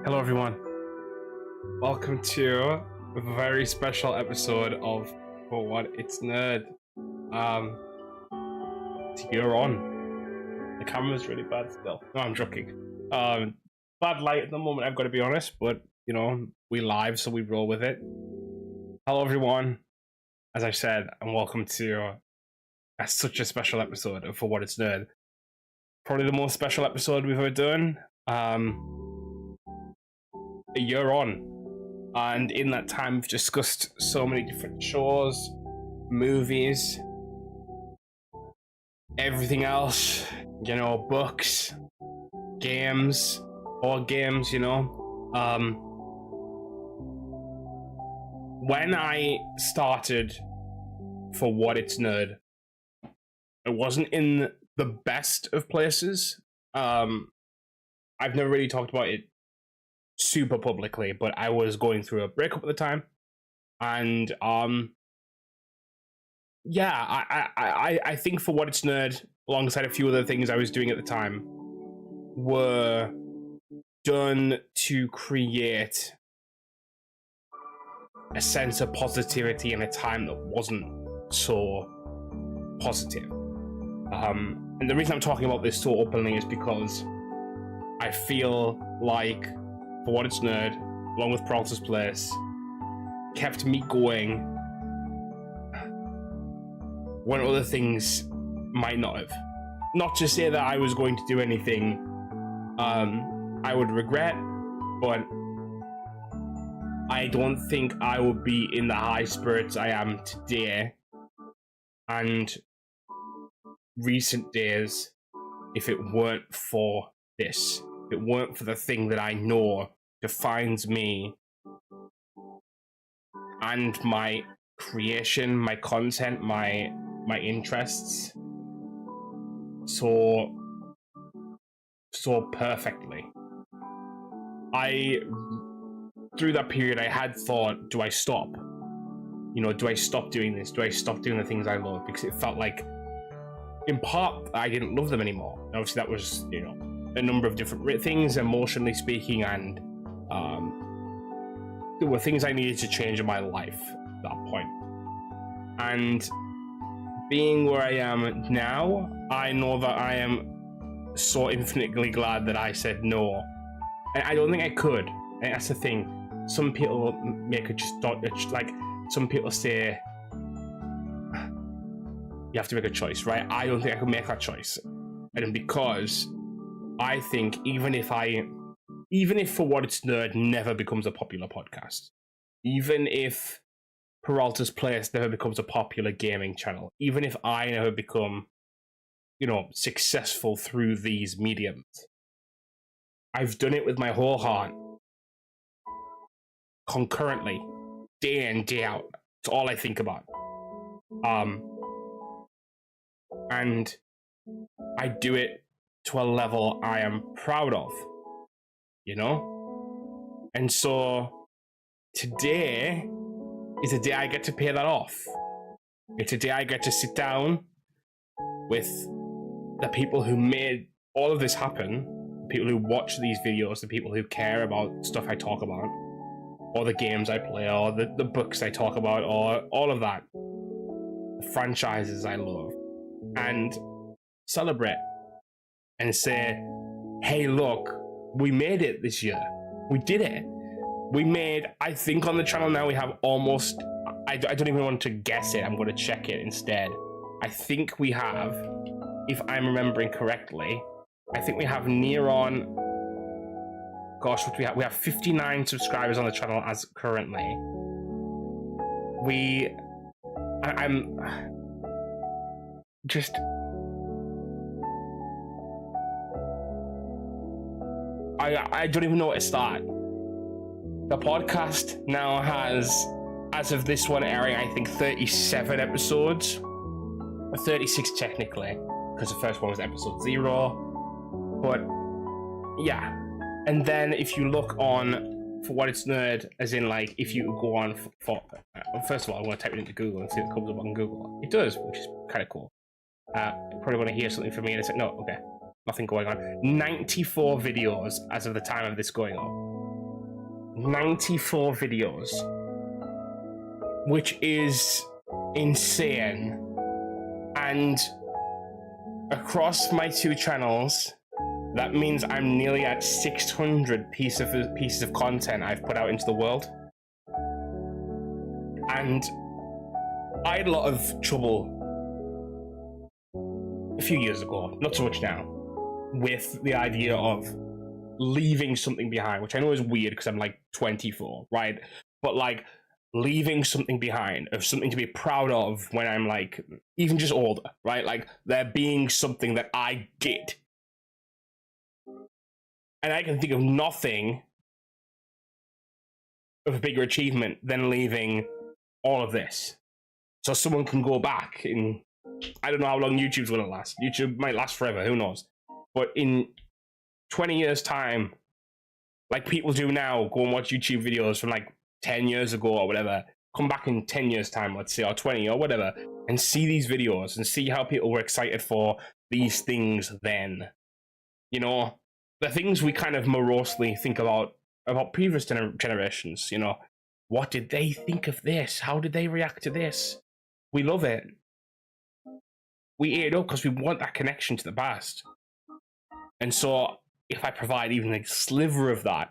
Hello everyone, welcome to a very special episode of For What It's Nerd. You're on. The camera's really bad still. No, I'm joking. Bad light at the moment, I've got to be honest, but you know, we live so we roll with it. Hello everyone, as I said, and welcome to such a special episode of For What It's Nerd. Probably the most special episode we've ever done. A year on, and in that time we've discussed so many different shows, movies, everything else, you know, books, games, board games, you know. When I started For What It's Nerd, it wasn't in the best of places. I've never really talked about it super publicly, but I was going through a breakup at the time, and I think For What It's Nerd, alongside a few other things I was doing at the time, were done to create a sense of positivity in a time that wasn't so positive. And the reason I'm talking about this so openly is because I feel like For What It's Nerd, along with Peralta's Place, kept me going when other things might not have. Not to say that I was going to do anything I would regret, but I don't think I would be in the high spirits I am today and recent days if it weren't for this. If it weren't for the thing that I know defines me and my creation, my content, my interests so perfectly. Through that period I had thought, do I stop? You know, do I stop doing this? Do I stop doing the things I love? Because it felt like, in part, I didn't love them anymore. Obviously that was, you know, a number of different things, emotionally speaking, and there were things I needed to change in my life at that point. And being where I am now, I know that I am so infinitely glad that I said no. And I don't think I could. And that's the thing. Some people make it just like, some people say you have to make a choice, right? I don't think I could make that choice. And because I think even if For What It's Nerd never becomes a popular podcast, even if Peralta's Place never becomes a popular gaming channel, even if I never become, you know, successful through these mediums, I've done it with my whole heart, concurrently, day in, day out. It's all I think about. And I do it to a level I am proud of, you know? And so today is a day I get to pay that off. It's a day I get to sit down with the people who made all of this happen, the people who watch these videos, the people who care about stuff I talk about, or the games I play, or the books I talk about, or all of that, the franchises I love, and celebrate and say, hey, look, we made it this year. We did it. We made, I think on the channel now we have almost, I don't even want to guess it, I'm going to check it instead. I think we have, if I'm remembering correctly, I think we have near on, gosh, what do we have? We have 59 subscribers on the channel as currently. I'm just, I don't even know where to start. The podcast now has, as of this one airing, I think 37 episodes. Or 36 technically, because the first one was episode 0. But yeah. And then if you look on For What It's Nerd, as in like, if you go on first of all, I want to type it into Google and see if it comes up on Google. It does, which is kind of cool. You're probably want to hear something from me and it's like, no, okay. Nothing going on. 94 videos as of the time of this going on. 94 videos, which is insane. And across my two channels, that means I'm nearly at 600 pieces of content I've put out into the world. And I had a lot of trouble a few years ago, not so much now, with the idea of leaving something behind, which I know is weird because I'm like 24, right? But like leaving something behind, of something to be proud of when I'm like even just older, right? Like there being something that I did. And I can think of nothing of a bigger achievement than leaving all of this. So someone can go back in, I don't know how long YouTube's gonna last. YouTube might last forever, who knows? But in 20 years time, like people do now, go and watch YouTube videos from like 10 years ago or whatever, come back in 10 years time, let's say, or 20 or whatever, and see these videos and see how people were excited for these things then. You know, the things we kind of morosely think about previous generations, you know, what did they think of this? How did they react to this? We love it. We eat it up because we want that connection to the past. And so if I provide even a sliver of that,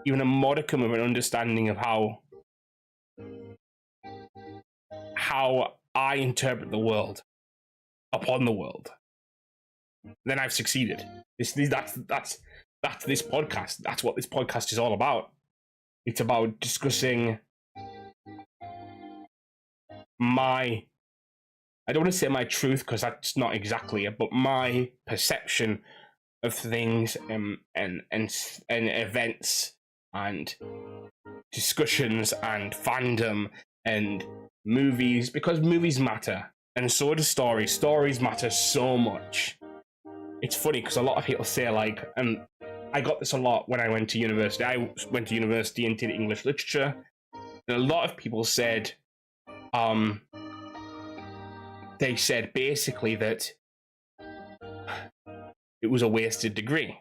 even a modicum of an understanding of how I interpret the world upon the world, then I've succeeded. That's this podcast. That's what this podcast is all about. It's about discussing my, I don't want to say my truth because that's not exactly it, but my perception of things and events and discussions and fandom and movies, because movies matter and so do stories. Stories matter so much. It's funny because a lot of people say like, and I got this a lot when I went to university. I went to university and did English literature, and a lot of people said, they said basically that it was a wasted degree.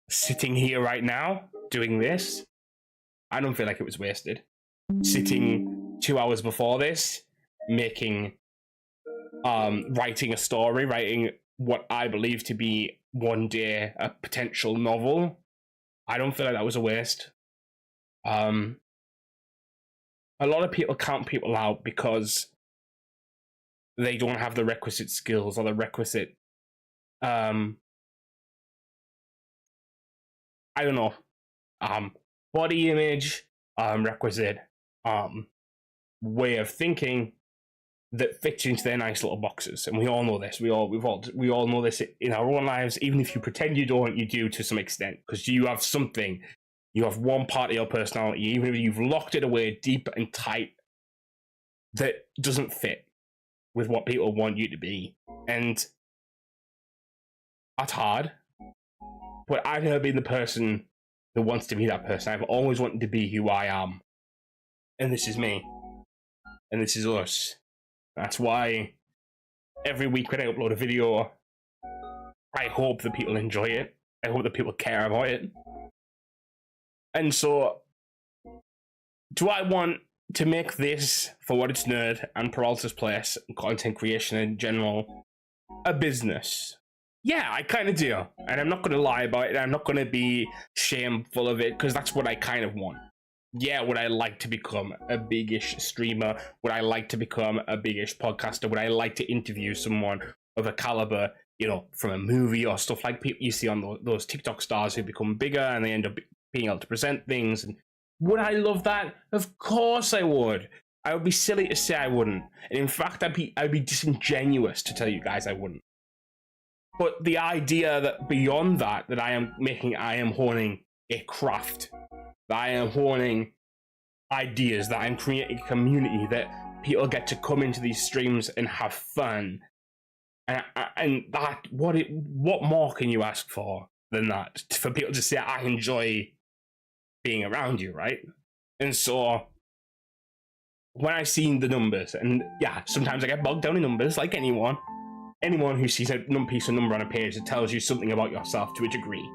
Sitting here right now, doing this, I don't feel like it was wasted. Sitting 2 hours before this, writing a story, writing what I believe to be one day a potential novel, I don't feel like that was a waste. A lot of people count people out because they don't have the requisite skills or the requisite, I don't know, body image, requisite way of thinking that fits into their nice little boxes. And we all know this. We all know this in our own lives. Even if you pretend you don't, you do to some extent, because you have something. You have one part of your personality, even if you've locked it away deep and tight, that doesn't fit with what people want you to be. And that's hard. But I've never been the person that wants to be that person. I've always wanted to be who I am. And this is me. And this is us. That's why every week when I upload a video, I hope that people enjoy it. I hope that people care about it. And so, do I want to make this, for what it's nerd and Peralta's Place, and content creation in general, a business? Yeah, I kind of do. And I'm not going to lie about it. I'm not going to be shameful of it, because that's what I kind of want. Yeah, would I like to become a big-ish streamer? Would I like to become a big-ish podcaster? Would I like to interview someone of a caliber, you know, from a movie or stuff like people you see on those TikTok stars who become bigger and they end up being able to present things? And would I love that? Of course I would. I would be silly to say I wouldn't. And in fact, I'd be disingenuous to tell you guys I wouldn't. But the idea that beyond that I am honing a craft, that I am honing ideas, that I'm creating a community, that people get to come into these streams and have fun, and that what more can you ask for than that? For people to say, I enjoy being around you, right? And so when I've seen the numbers, and yeah, sometimes I get bogged down in numbers, like anyone who sees a piece of number on a page that tells you something about yourself to a degree.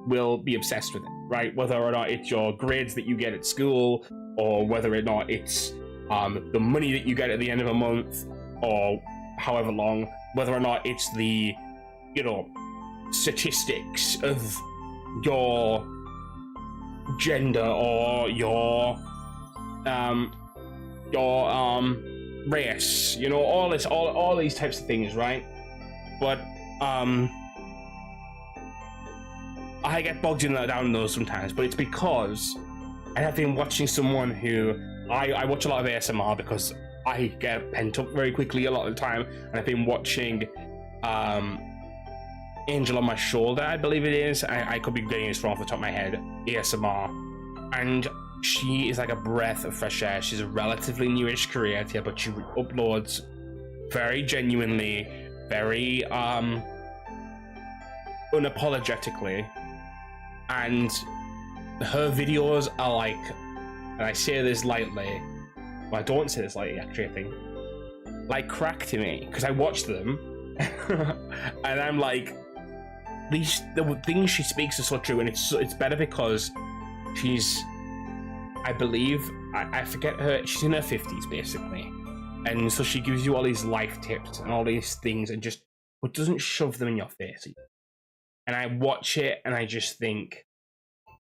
will be obsessed with it, right? Whether or not it's your grades that you get at school, or whether or not it's the money that you get at the end of a month, or however long, whether or not it's the, statistics of your gender or your race, all these types of things, right? But I get bogged down in those sometimes, but it's because I have been watching someone who I watch a lot of ASMR because I get pent up very quickly a lot of the time, and I've been watching Angel on My Shoulder, I believe it is. I could be getting this wrong off the top of my head. ASMR, and she is like a breath of fresh air. She's a relatively newish creator, but she uploads very genuinely, very unapologetically, and her videos are like, and I say this lightly, well, I don't say this lightly actually, I think, like crack to me, because I watch them and I'm like, the things she speaks are so true, and it's better because she's, I believe, I forget her, she's in her 50s basically, and so she gives you all these life tips and all these things, and but doesn't shove them in your face. And I watch it and I just think,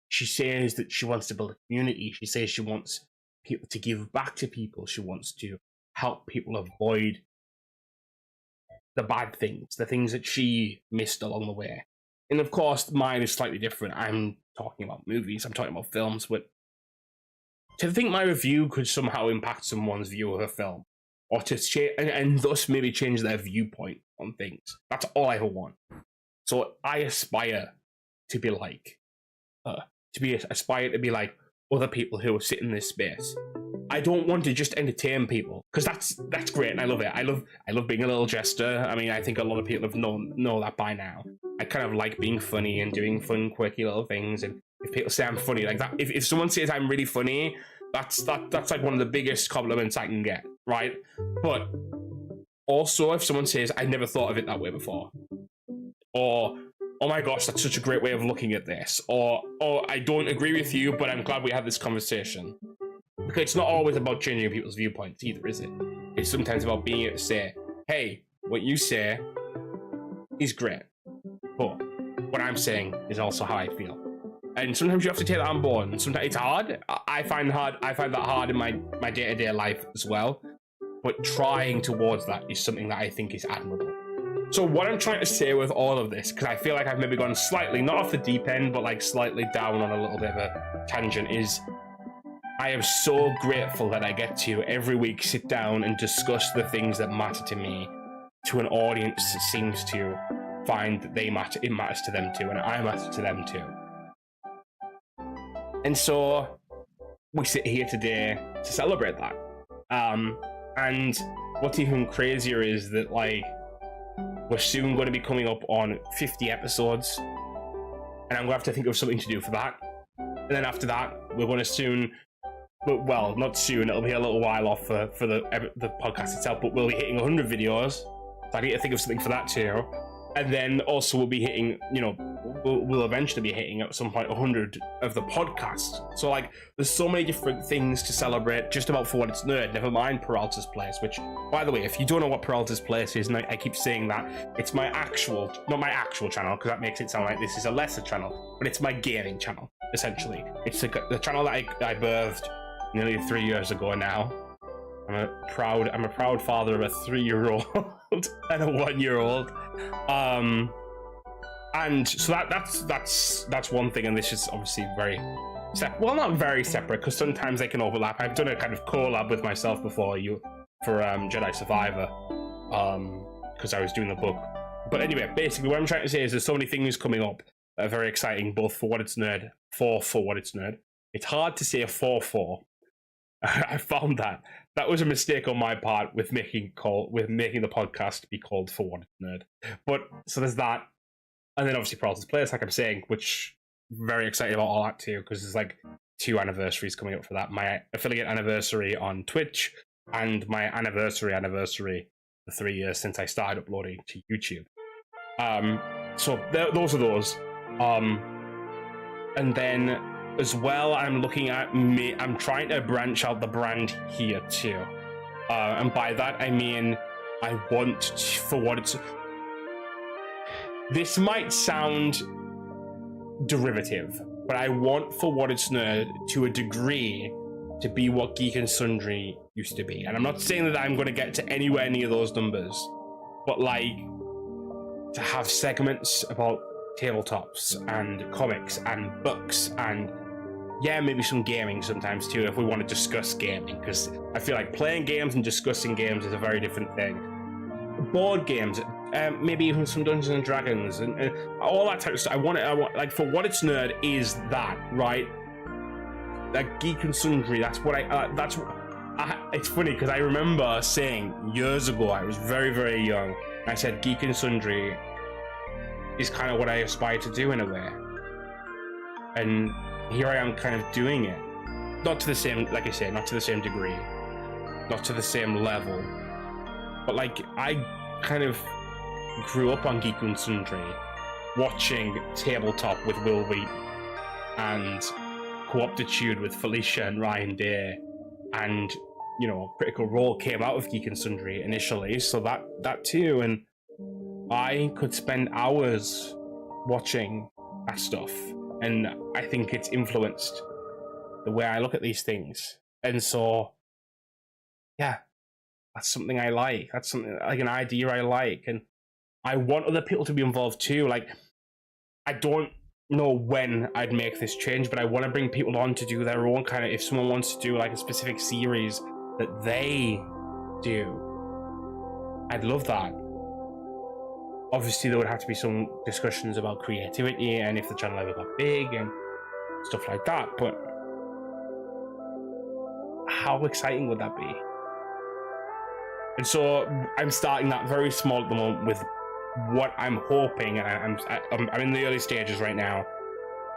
she says that she wants to build a community. She says she wants people to give back to people. She wants to help people avoid the bad things, the things that she missed along the way. And of course, mine is slightly different. I'm talking about movies, I'm talking about films, but to think my review could somehow impact someone's view of a film, or to and thus maybe change their viewpoint on things, that's all I ever want. So I aspire to be like aspire to be like other people who sit in this space. I don't want to just entertain people, because that's great and I love it. I love being a little jester. I mean, I think a lot of people have know that by now. I kind of like being funny and doing fun, quirky little things. And if people say I'm funny like that, if someone says I'm really funny, that's like one of the biggest compliments I can get, right? But also, if someone says I never thought of it that way before, or oh my gosh, that's such a great way of looking at this, or oh, I don't agree with you, but I'm glad we had this conversation. Because it's not always about changing people's viewpoints either, is it? It's sometimes about being able to say, hey, what you say is great, but what I'm saying is also how I feel. And sometimes you have to take that on board, and sometimes it's hard. I find that hard in my day-to-day life as well. But trying towards that is something that I think is admirable. So what I'm trying to say with all of this, because I feel like I've maybe gone slightly, not off the deep end, but like slightly down on a little bit of a tangent, is I am so grateful that I get to every week sit down and discuss the things that matter to me to an audience that seems to find that it matters to them too, and I matter to them too. And so we sit here today to celebrate that. And what's even crazier is that, like, we're soon going to be coming up on 50 episodes, and I'm going to have to think of something to do for that. And then after that, we're going to soon, well, not soon, it'll be a little while off for the podcast itself, but we'll be hitting 100 videos. So I need to think of something for that too. And then also we'll be hitting, we'll eventually be hitting at some point 100 of the podcast. So like, there's so many different things to celebrate just about For What It's Nerd, never mind Peralta's Place, which, by the way, if you don't know what Peralta's Place is, and I keep saying that, it's my actual, not my actual channel, because that makes it sound like this is a lesser channel, but it's my gaming channel, essentially. It's the channel that I birthed nearly 3 years ago now. I'm a proud father of a 3-year-old and a 1-year-old. And so that's one thing, and this is obviously very not very separate, because sometimes they can overlap. I've done a kind of collab with myself before for Jedi Survivor, because I was doing the book. But anyway, basically what I'm trying to say is there's so many things coming up that are very exciting, both for What It's Nerd, for What It's Nerd. It's hard to say a 4-4. I found that was a mistake on my part with making the podcast be called For What It's Nerd. But so there's that, and then obviously Peralta's Place, like I'm saying, which I'm very excited about all that too, because there's like 2 anniversaries coming up for that. My affiliate anniversary on Twitch and my anniversary the 3 years since I started uploading to YouTube. So those are those. And then as well, I'm looking at me. I'm trying to branch out the brand here too. And by that, I mean, I want for what it's... This might sound derivative, but I want For What It's Nerd to a degree to be what Geek and Sundry used to be. And I'm not saying that I'm going to get to anywhere near those numbers, but like to have segments about tabletops and comics and books and yeah, maybe some gaming sometimes too, if we want to discuss gaming, because I feel like playing games and discussing games is a very different thing. Board games, maybe even some Dungeons and Dragons and all that type of stuff. I want like For What It's Nerd is that, right? Like Geek and Sundry, that's what it's funny because I remember saying years ago, I was very, very young, and I said Geek and Sundry is kind of what I aspire to do in a way. And here I am kind of doing it. Not to the same, like I say, not to the same degree, not to the same level, but like I kind of grew up on Geek and Sundry, watching Tabletop with Will Wheat and Co-optitude with Felicia and Ryan Day, and you know, Critical Role came out of Geek and Sundry initially, so that too, and I could spend hours watching that stuff, and I think it's influenced the way I look at these things, and so yeah, that's something I like. That's something like an idea I like, and I want other people to be involved too. Like, I don't know when I'd make this change, but I want to bring people on to do their own kind of, if someone wants to do like a specific series that they do, I'd love that. Obviously there would have to be some discussions about creativity and if the channel ever got big and stuff like that, but how exciting would that be? And so I'm starting that very small at the moment with what I'm hoping, and I'm in the early stages right now.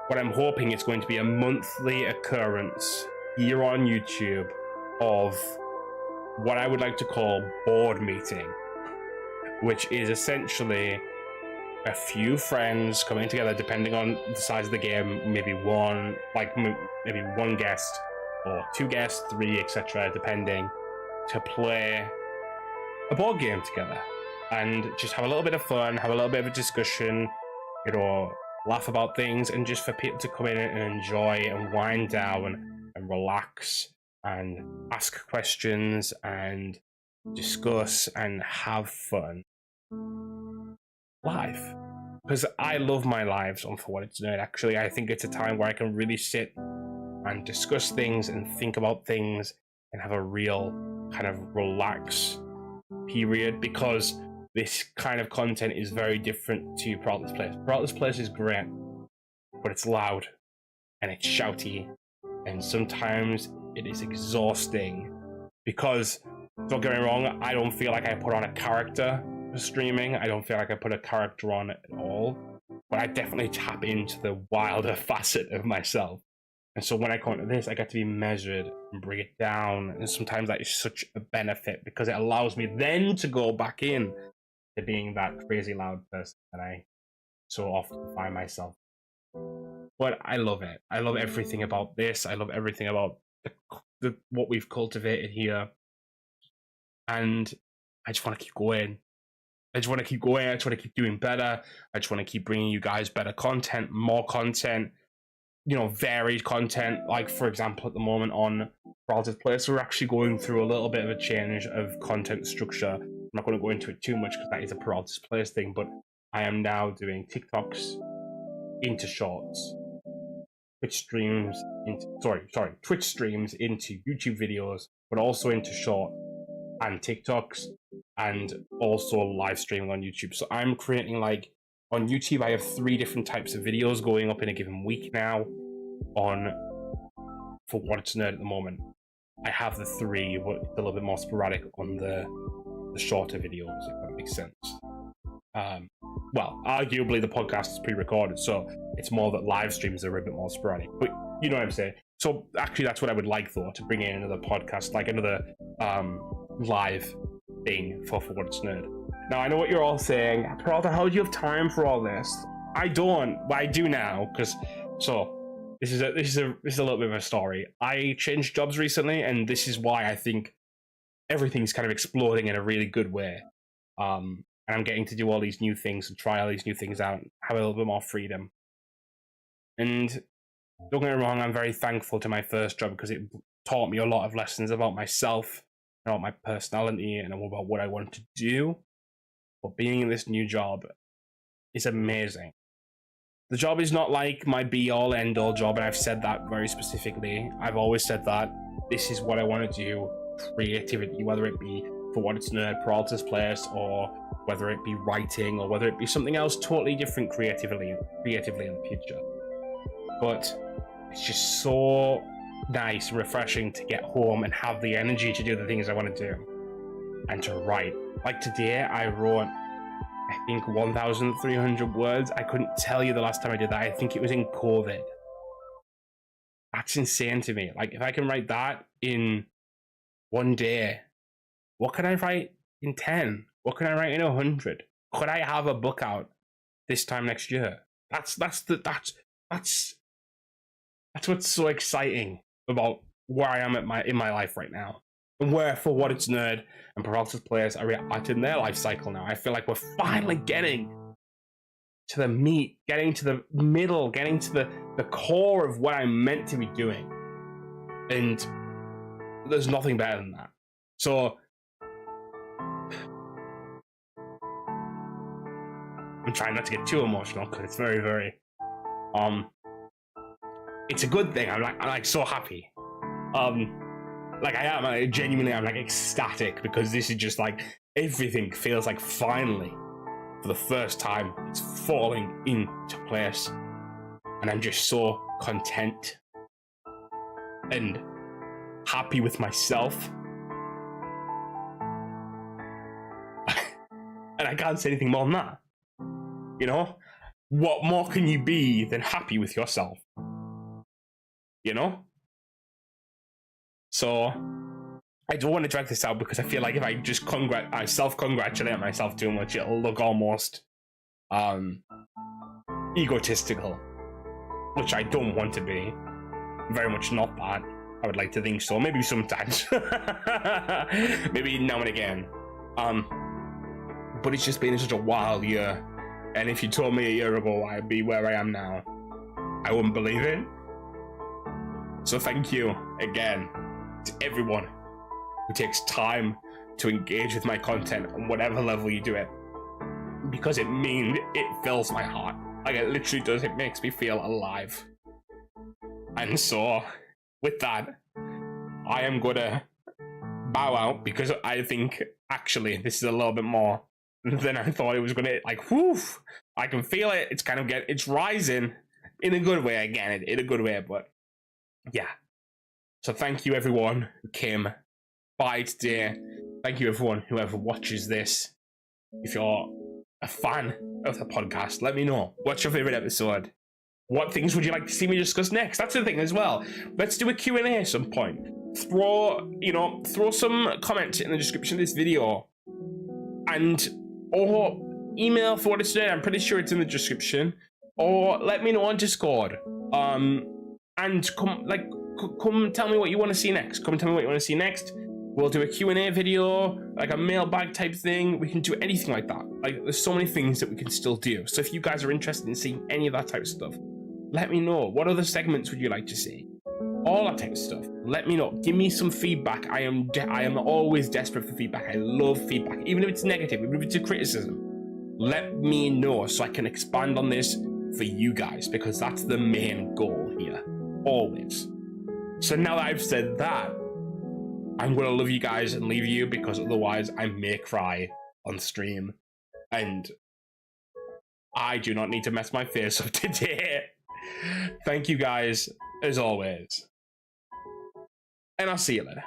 What I'm hoping is going to be a monthly occurrence here on YouTube of what I would like to call board meeting, which is essentially a few friends coming together, depending on the size of the game, maybe one guest or two guests, three, etc., depending, to play a board game together and just have a little bit of fun, have a little bit of a discussion, you know, laugh about things, and just for people to come in and enjoy and wind down and relax and ask questions and discuss and have fun live. Because I love my lives on For What It's Nerd. Actually, I think it's a time where I can really sit and discuss things and think about things and have a real kind of relax period, because this kind of content is very different to Productless Place. Productless Place is great, but it's loud and it's shouty, and sometimes it is exhausting because, don't get me wrong, I don't feel like I put on a character for streaming. I don't feel like I put a character on at all, but I definitely tap into the wilder facet of myself. And so when I come to this, I get to be measured and bring it down. And sometimes that is such a benefit because it allows me then to go back in to being that crazy loud person that I so often find myself. But I love it. I love everything about this. I love everything about what we've cultivated here. And I just want to keep going. I just want to keep going. I just want to keep doing better. I just want to keep bringing you guys better content, more content, you know, varied content. Like, for example, at the moment on Productless Place, we're actually going through a little bit of a change of content structure. I'm not going to go into it too much because that is a Productless Place thing, but I am now doing TikToks into shorts, Twitch streams into YouTube videos, but also into short and TikToks, and also live streaming on YouTube. So I'm creating, like, on YouTube, I have 3 different types of videos going up in a given week now on For What It's Nerd at the moment. I have the 3, but it's a little bit more sporadic on the shorter videos, if that makes sense. Well, arguably the podcast is pre-recorded, so it's more that live streams are a bit more sporadic, but you know what I'm saying. So actually that's what I would like, though, to bring in another podcast, like another live thing for What It's Nerd. Now, I know what you're all saying. Peralta, how do you have time for all this? I don't, but I do now, because, so, this is a little bit of a story. I changed jobs recently, and this is why I think everything's kind of exploding in a really good way. And I'm getting to do all these new things and try all these new things out, and have a little bit more freedom. And don't get me wrong, I'm very thankful to my first job because it taught me a lot of lessons about myself, about my personality, and about what I want to do. But being in this new job is amazing. The job is not like my be-all, end-all job, and I've said that very specifically. I've always said that this is what I want to do. Creativity, whether it be for What It's Nerd, Peralta's Place, or whether it be writing, or whether it be something else totally different creatively in the future. But it's just so nice and refreshing to get home and have the energy to do the things I want to do and to write. Like today, I wrote, I think, 1,300 words. I couldn't tell you the last time I did that. I think it was in COVID. That's insane to me. Like, if I can write that in one day, what can I write in 10? What can I write in 100? Could I have a book out this time next year? That's what's so exciting about where I am in my life right now. And where, for What It's Nerd and Peralta's Place are at in their life cycle now. I feel like we're finally getting to the meat, getting to the middle, getting to the core of what I'm meant to be doing. And there's nothing better than that. So I'm trying not to get too emotional because it's very, very it's a good thing. I'm like so happy. Like I am, I'm like ecstatic because this is just like, everything feels like finally, for the first time, it's falling into place. And I'm just so content and happy with myself. And I can't say anything more than that. You know? What more can you be than happy with yourself? You know? So, I don't want to drag this out because I feel like if I just self-congratulate myself too much, it'll look almost egotistical, which I don't want to be. Very much not that. I would like to think so. Maybe sometimes. Maybe now and again. But it's just been such a wild year. And if you told me a year ago I'd be where I am now, I wouldn't believe it. So thank you again to everyone who takes time to engage with my content on whatever level you do it, because it fills my heart. Like, it literally does. It makes me feel alive. And so with that, I am gonna bow out because I think actually this is a little bit more than I thought it was gonna. Like, whoo, I can feel it. It's kind of it's rising in a good way again, in a good way. But yeah. So thank you everyone who came by today. Thank you everyone who ever watches this. If you're a fan of the podcast, let me know. What's your favorite episode? What things would you like to see me discuss next? That's the thing as well. Let's do a Q&A at some point. Throw some comments in the description of this video, or email for What It's Nerd. I'm pretty sure it's in the description. Or let me know on Discord. And come tell me what you want to see next. Come tell me what you want to see next. We'll do a Q&A video, like a mailbag type thing. We can do anything like that. Like, there's so many things that we can still do. So if you guys are interested in seeing any of that type of stuff, let me know. What other segments would you like to see? All that type of stuff. Let me know. Give me some feedback. I am always desperate for feedback. I love feedback. Even if it's negative, even if it's a criticism, let me know so I can expand on this for you guys, because that's the main goal here. Always. So now that I've said that, I'm going to love you guys and leave you, because otherwise I may cry on stream. And I do not need to mess my face up today. Thank you guys, as always. And I'll see you later.